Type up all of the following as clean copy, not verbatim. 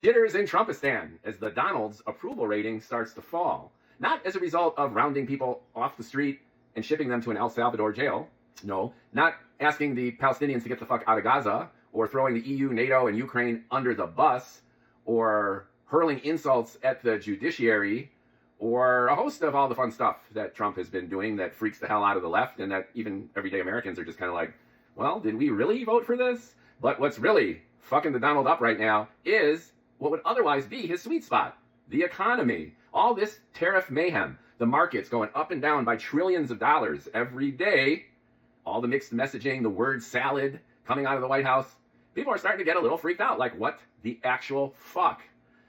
Jitters in Trumpistan as the Donald's approval rating starts to fall. Not as a result of rounding people off the street and shipping them to an El Salvador jail. No, not asking the Palestinians to get the fuck out of Gaza, or throwing the EU, NATO, and Ukraine under the bus, or hurling insults at the judiciary, or a host of all the fun stuff that Trump has been doing that freaks the hell out of the left, and that even everyday Americans are just kind of like, well, did we really vote for this? But what's really fucking the Donald up right now is what would otherwise be his sweet spot, the economy. All this tariff mayhem, the markets going up and down by trillions of dollars every day, all the mixed messaging, the word salad coming out of the White House. People are starting to get a little freaked out, like, what the actual fuck?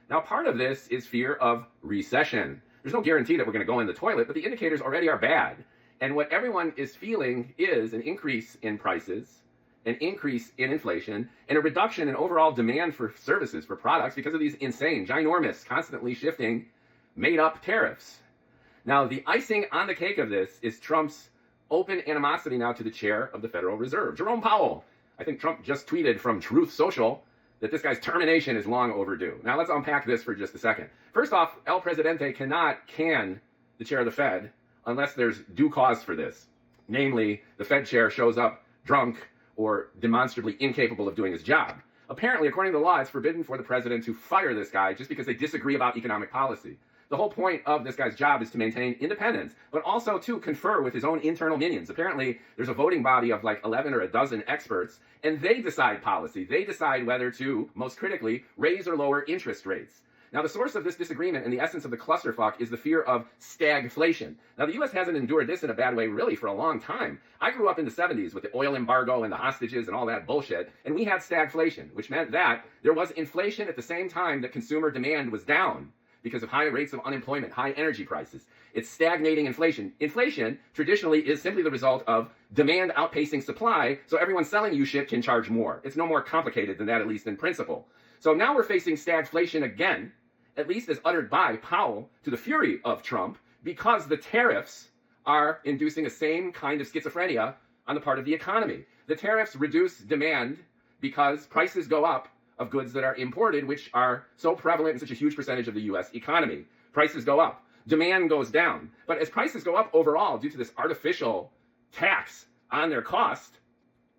Now, part of this is fear of recession. There's no guarantee that we're going to go in the toilet, but the indicators already are bad. And what everyone is feeling is an increase in prices, an increase in inflation, and a reduction in overall demand for services, for products, because of these insane, ginormous, constantly shifting, made-up tariffs. Now, the icing on the cake of this is Trump's open animosity now to the chair of the Federal Reserve, Jerome Powell. I think Trump just tweeted from Truth Social that this guy's termination is long overdue. Now, let's unpack this for just a second. First off, El Presidente cannot can the chair of the Fed unless there's due cause for this. Namely, the Fed chair shows up drunk or demonstrably incapable of doing his job. Apparently, according to the law, it's forbidden for the president to fire this guy just because they disagree about economic policy. The whole point of this guy's job is to maintain independence, but also to confer with his own internal minions. Apparently, there's a voting body of like 11 or a dozen experts, and they decide policy. They decide whether to, most critically, raise or lower interest rates. Now, the source of this disagreement and the essence of the clusterfuck is the fear of stagflation. Now, the U.S. hasn't endured this in a bad way, really, for a long time. I grew up in the 70s with the oil embargo and the hostages and all that bullshit, and we had stagflation, which meant that there was inflation at the same time that consumer demand was down because of high rates of unemployment, high energy prices. It's stagnating inflation. Inflation, traditionally, is simply the result of demand outpacing supply, so everyone selling you shit can charge more. It's no more complicated than that, at least in principle. So now we're facing stagflation again, at least as uttered by Powell, to the fury of Trump, because the tariffs are inducing the same kind of schizophrenia on the part of the economy. The tariffs reduce demand because prices go up of goods that are imported, which are so prevalent in such a huge percentage of the U.S. economy. Prices go up. Demand goes down. But as prices go up overall due to this artificial tax on their cost,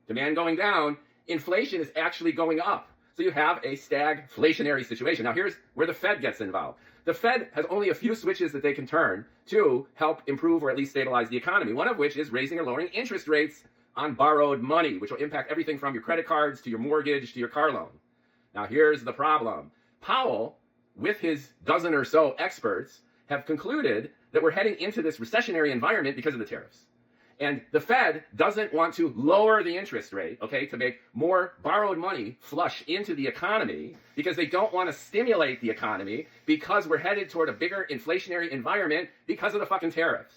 demand going down, inflation is actually going up. So you have a stagflationary situation. Now here's where the Fed gets involved. The Fed has only a few switches that they can turn to help improve or at least stabilize the economy, one of which is raising or lowering interest rates on borrowed money, which will impact everything from your credit cards to your mortgage to your car loan. Now here's the problem. Powell, with his dozen or so experts, have concluded that we're heading into this recessionary environment because of the tariffs. And the Fed doesn't want to lower the interest rate, okay, to make more borrowed money flush into the economy because they don't want to stimulate the economy because we're headed toward a bigger inflationary environment because of the fucking tariffs.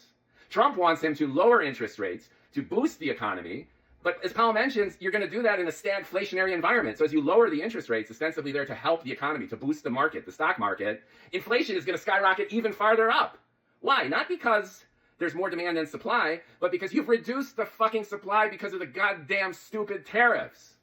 Trump wants him to lower interest rates to boost the economy. But as Powell mentions, you're going to do that in a stagflationary environment. So as you lower the interest rates, ostensibly there to help the economy, to boost the market, the stock market, inflation is going to skyrocket even farther up. Why? Not because there's more demand than supply, but because you've reduced the fucking supply because of the goddamn stupid tariffs.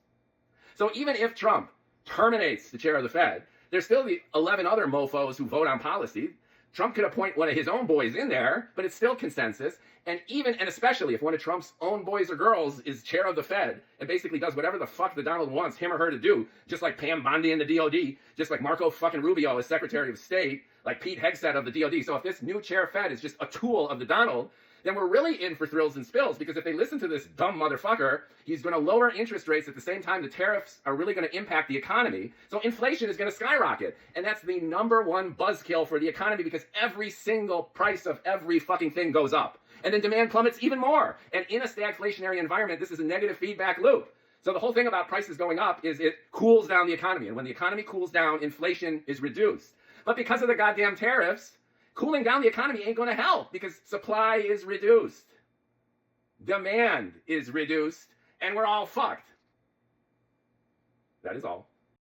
So even if Trump terminates the chair of the Fed, there's still the 11 other mofos who vote on policy. Trump could appoint one of his own boys in there, but it's still consensus. And even, and especially if one of Trump's own boys or girls is chair of the Fed and basically does whatever the fuck the Donald wants him or her to do, just like Pam Bondi in the DOD, just like Marco fucking Rubio as Secretary of State, like Pete Hegseth of the DOD. So if this new chair Fed is just a tool of the Donald, then we're really in for thrills and spills, because if they listen to this dumb motherfucker, he's going to lower interest rates at the same time the tariffs are really going to impact the economy. So inflation is going to skyrocket. And that's the number one buzzkill for the economy, because every single price of every fucking thing goes up. And then demand plummets even more. And in a stagflationary environment, this is a negative feedback loop. So the whole thing about prices going up is it cools down the economy. And when the economy cools down, inflation is reduced. But because of the goddamn tariffs, cooling down the economy ain't going to help, because supply is reduced, demand is reduced, and we're all fucked. That is all.